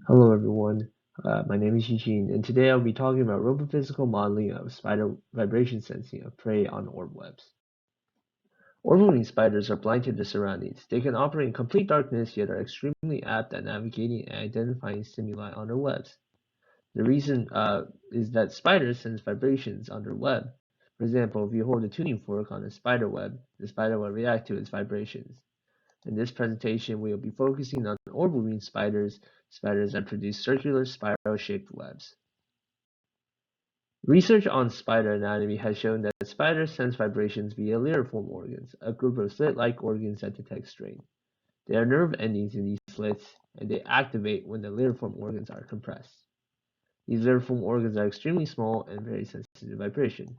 Hello everyone, my name is Eugene, and today I'll be talking about robophysical modeling of spider vibration sensing of prey on orb webs. Orb-weaving spiders are blind to their surroundings. They can operate in complete darkness, yet are extremely apt at navigating and identifying stimuli on their webs. The reason is that spiders sense vibrations on their web. For example, if you hold a tuning fork on a spider web, the spider will react to its vibrations. In this presentation, we will be focusing on orb-weaving spiders, spiders that produce circular spiral-shaped webs. Research on spider anatomy has shown that spiders sense vibrations via lyriform organs, a group of slit-like organs that detect strain. There are nerve endings in these slits, and they activate when the lyriform organs are compressed. These lyriform organs are extremely small and very sensitive to vibration.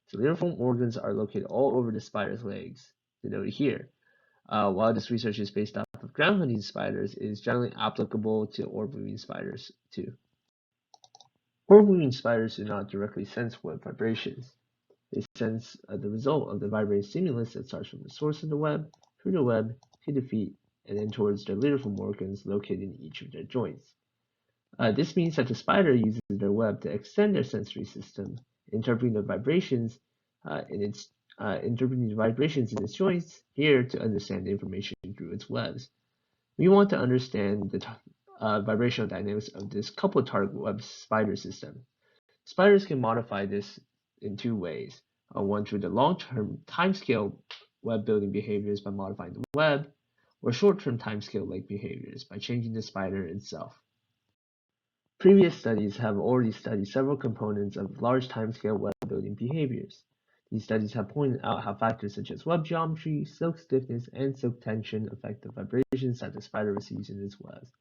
So lyriform organs are located all over the spider's legs, denoted here. While this research is based off of ground hunting spiders, it is generally applicable to orb-weaving spiders too. Orb-weaving spiders do not directly sense web vibrations. They sense the result of the vibrating stimulus that starts from the source of the web, through the web, to the feet, and then towards their lyriform organs located in each of their joints. This means that the spider uses their web to extend their sensory system, interpreting the vibrations in its joints here to understand the information through its webs. We want to understand the vibrational dynamics of this coupled target web spider system. Spiders can modify this in two ways. One through the long-term timescale web building behaviors by modifying the web, or short-term timescale like behaviors by changing the spider itself. Previous studies have already studied several components of large timescale web building behaviors. These studies have pointed out how factors such as web geometry, silk stiffness, and silk tension affect the vibrations that the spider receives in its webs.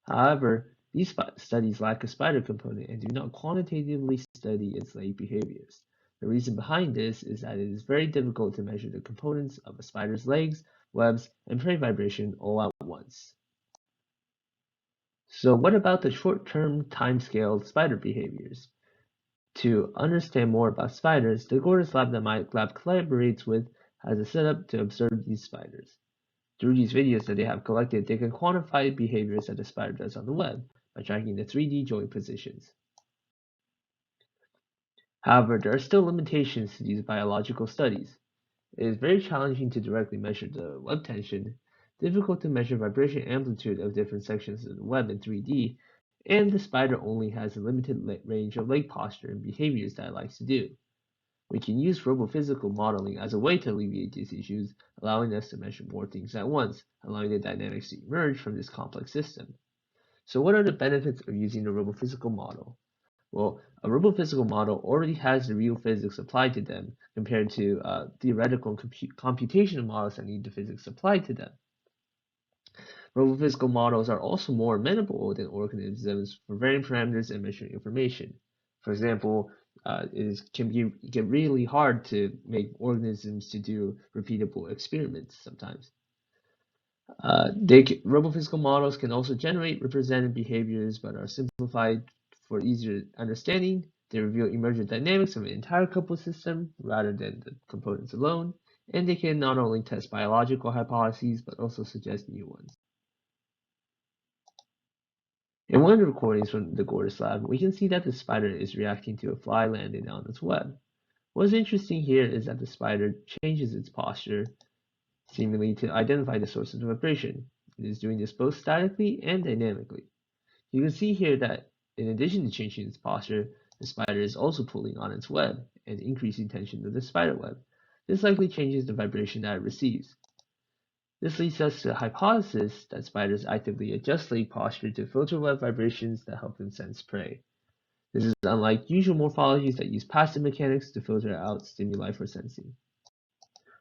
However, these studies lack a spider component and do not quantitatively study its leg behaviors. The reason behind this is that it is very difficult to measure the components of a spider's legs, webs, and prey vibration all at once. So what about the short-term timescale spider behaviors? To understand more about spiders, the Gordis lab that my lab collaborates with has a setup to observe these spiders. Through these videos that they have collected, they can quantify behaviors that the spider does on the web by tracking the 3D joint positions. However, there are still limitations to these biological studies. It is very challenging to directly measure the web tension, difficult to measure vibration amplitude of different sections of the web in 3D, and the spider only has a limited range of leg posture and behaviors that it likes to do. We can use robophysical modeling as a way to alleviate these issues, allowing us to measure more things at once, allowing the dynamics to emerge from this complex system. So what are the benefits of using a robophysical model? Well, a robophysical model already has the real physics applied to them compared to theoretical and computational models that need the physics applied to them. Robophysical models are also more amenable than organisms for varying parameters and measuring information. For example, can get really hard to make organisms to do repeatable experiments sometimes. Robophysical models can also generate represented behaviors but are simplified for easier understanding. They reveal emergent dynamics of an entire coupled system rather than the components alone, and they can not only test biological hypotheses but also suggest new ones. In one of the recordings from the Gordis lab, we can see that the spider is reacting to a fly landing on its web. What's interesting here is that the spider changes its posture, seemingly to identify the source of the vibration. It is doing this both statically and dynamically. You can see here that in addition to changing its posture, the spider is also pulling on its web and increasing tension of the spider web. This likely changes the vibration that it receives. This leads us to the hypothesis that spiders actively adjust leg posture to filter web vibrations that help them sense prey. This is unlike usual morphologies that use passive mechanics to filter out stimuli for sensing.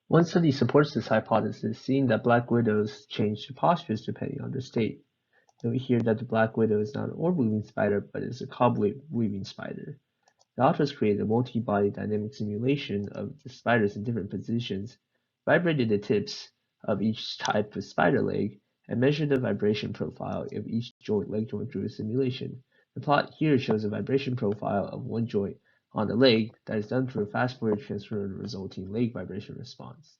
One study supports this hypothesis, seeing that black widows change their postures depending on their state. Note here that the black widow is not an orb-weaving spider, but is a cobweb-weaving spider. The authors created a multi-body dynamic simulation of the spiders in different positions, vibrated the tips of each type of spider leg, and measured the vibration profile of each leg joint through a simulation. The plot here shows a vibration profile of one joint on the leg that is done through a fast Fourier transform of the resulting leg vibration response.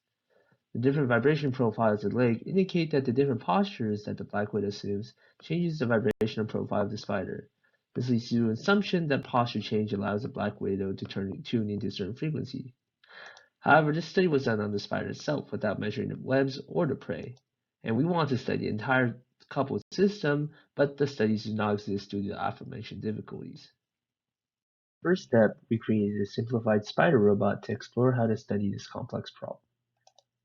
The different vibration profiles of the leg indicate that the different postures that the blackwood assumes changes the vibrational profile of the spider. This leads to an assumption that posture change allows the black widow to tune into a certain frequency. However, this study was done on the spider itself without measuring the webs or the prey, and we want to study the entire coupled system, but the studies do not exist due to the aforementioned difficulties. First step, we created a simplified spider robot to explore how to study this complex problem.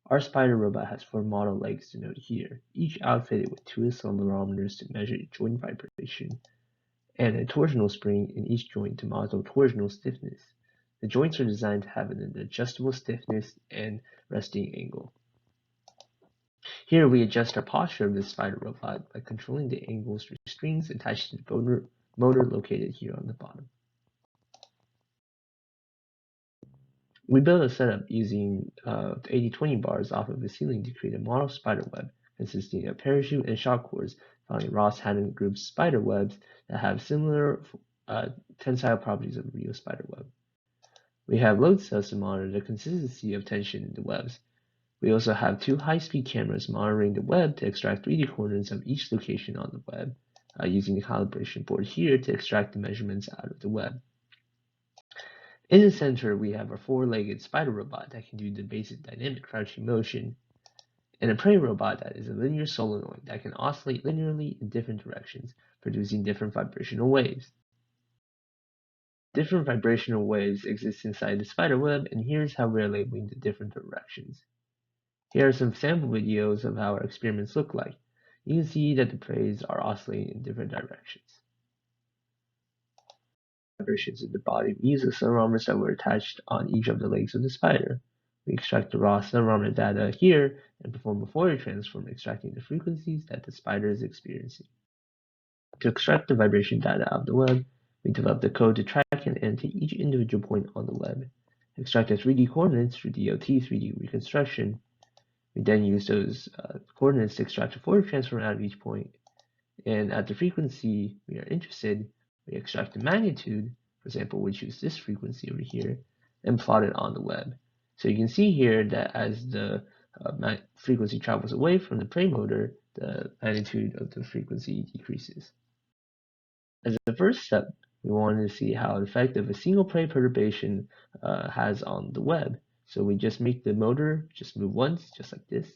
Our spider robot has 4 model legs denoted here, each outfitted with 2 accelerometers to measure joint vibration, and a torsional spring in each joint to model torsional stiffness. The joints are designed to have an adjustable stiffness and resting angle. Here we adjust our posture of this spider robot by controlling the angles through strings attached to the motor located here on the bottom. We built a setup using 80-20 bars off of the ceiling to create a model spider web consisting of parachute and shock cords found in Ross Haddon Group's spider webs that have similar tensile properties of a real spider web. We have load cells to monitor the consistency of tension in the webs. We also have 2 high-speed cameras monitoring the web to extract 3D coordinates of each location on the web, using the calibration board here to extract the measurements out of the web. In the center, we have our 4-legged spider robot that can do the basic dynamic crouching motion, and a prey robot that is a linear solenoid that can oscillate linearly in different directions, producing different vibrational waves. Different vibrational waves exist inside the spider web, and here's how we are labeling the different directions. Here are some sample videos of how our experiments look like. You can see that the preys are oscillating in different directions. Vibrations in the body. We use the accelerometers that were attached on each of the legs of the spider. We extract the raw accelerometer data here and perform a Fourier transform extracting the frequencies that the spider is experiencing. To extract the vibration data out of the web, we develop the code to track and enter each individual point on the web. Extract the 3D coordinates through DOT 3D reconstruction. We then use those coordinates to extract a Fourier transform out of each point. And at the frequency we are interested, we extract the magnitude. For example, we choose this frequency over here and plot it on the web. So you can see here that as the frequency travels away from the prey motor, the magnitude of the frequency decreases. As a first step, we wanted to see how effective a single prey perturbation has on the web. So we just make the motor just move once, just like this.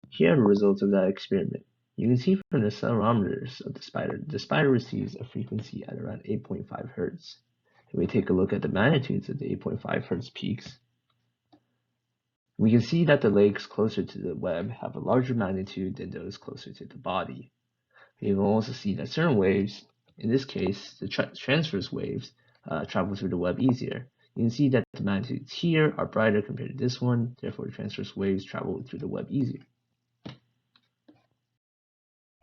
Here are the results of that experiment. You can see from the accelerometers of the spider receives a frequency at around 8.5 Hz. If we take a look at the magnitudes of the 8.5 Hz peaks, we can see that the legs closer to the web have a larger magnitude than those closer to the body. We can also see that certain waves, in this case the transverse waves, travel through the web easier. You can see that the magnitudes here are brighter compared to this one, therefore the transverse waves travel through the web easier.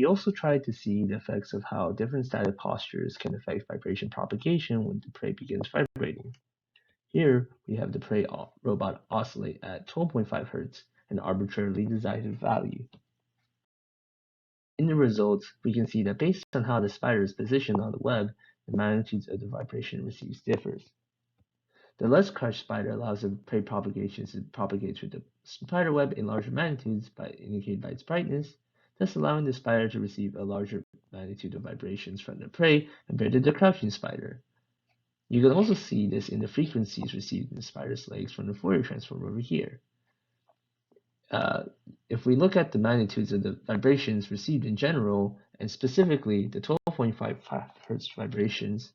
We also tried to see the effects of how different static postures can affect vibration propagation when the prey begins vibrating. Here, we have the prey robot oscillate at 12.5 Hz, an arbitrarily designed value. In the results, we can see that based on how the spider is positioned on the web, the magnitudes of the vibration received differs. The less crouched spider allows the prey propagations to propagate through the spider web in larger magnitudes indicated by its brightness, thus allowing the spider to receive a larger magnitude of vibrations from the prey compared to the crouching spider. You can also see this in the frequencies received in the spider's legs from the Fourier transform over here. If we look at the magnitudes of the vibrations received in general, and specifically the 12.5 Hz vibrations,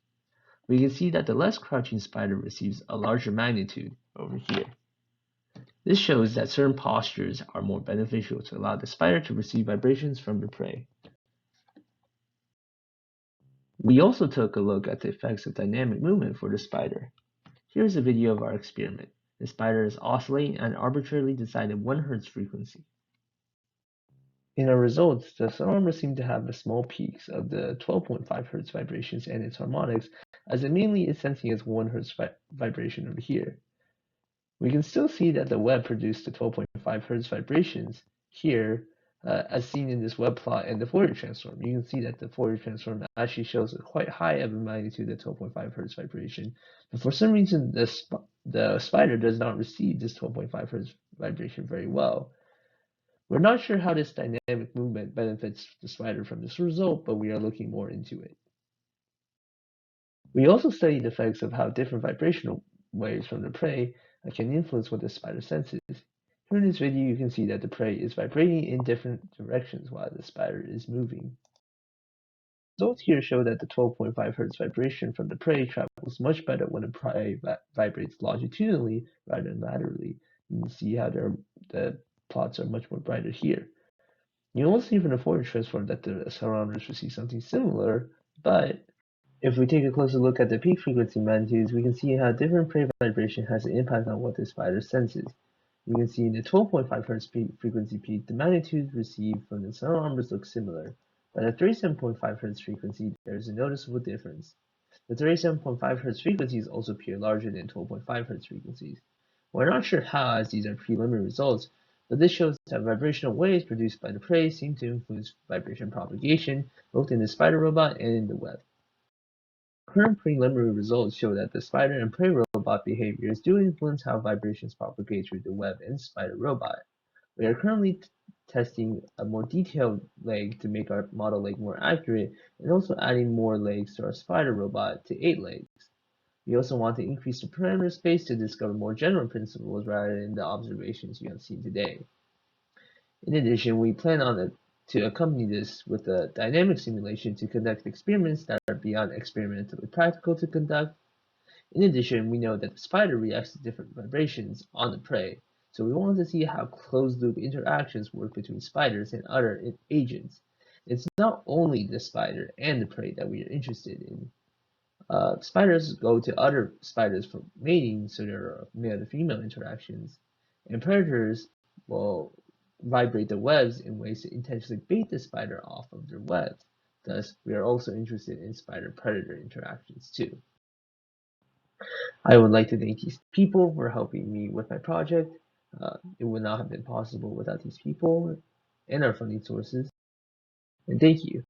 we can see that the less crouching spider receives a larger magnitude over here. This shows that certain postures are more beneficial to allow the spider to receive vibrations from the prey. We also took a look at the effects of dynamic movement for the spider. Here's a video of our experiment. The spider is oscillating at an arbitrarily decided 1 Hz frequency. In our results, the accelerometer seemed to have the small peaks of the 12.5 Hz vibrations and its harmonics, as it mainly is sensing its 1 Hz vibration over here. We can still see that the web produced the 12.5 Hz vibrations here, as seen in this web plot and the Fourier transform. You can see that the Fourier transform actually shows a quite high of a magnitude at 12.5 hertz vibration. But for some reason, the spider does not receive this 12.5 hertz vibration very well. We're not sure how this dynamic movement benefits the spider from this result, but we are looking more into it. We also studied the effects of how different vibrational waves from the prey can influence what the spider senses. Here in this video, you can see that the prey is vibrating in different directions while the spider is moving. Results here show that the 12.5 Hz vibration from the prey travels much better when the prey vibrates longitudinally rather than laterally. You can see how the plots are much more brighter here. You also see from the Fourier transform that the accelerometers receive something similar, but if we take a closer look at the peak frequency magnitudes, we can see how different prey vibration has an impact on what the spider senses. You can see in the 12.5 Hz frequency peak, the magnitudes received from the accelerometers look similar, but at 37.5 Hz frequency, there is a noticeable difference. The 37.5 Hz frequencies also appear larger than 12.5 Hz frequencies. We're not sure how, as these are preliminary results, but this shows that vibrational waves produced by the prey seem to influence vibration propagation, both in the spider robot and in the web. Current preliminary results show that the spider and prey robot behaviors do influence how vibrations propagate through the web and spider robot. We are currently testing a more detailed leg to make our model leg more accurate, and also adding more legs to our spider robot to 8 legs. We also want to increase the parameter space to discover more general principles rather than the observations you have seen today. In addition, we plan to accompany this with a dynamic simulation to conduct experiments that are beyond experimentally practical to conduct. In addition, we know that the spider reacts to different vibrations on the prey, so we want to see how closed-loop interactions work between spiders and other agents. It's not only the spider and the prey that we are interested in. Spiders go to other spiders for mating, so there are male to female interactions, and predators will vibrate the webs in ways to intentionally bait the spider off of their webs. Thus, we are also interested in spider-predator interactions too. I would like to thank these people for helping me with my project. It would not have been possible without these people and our funding sources. And thank you.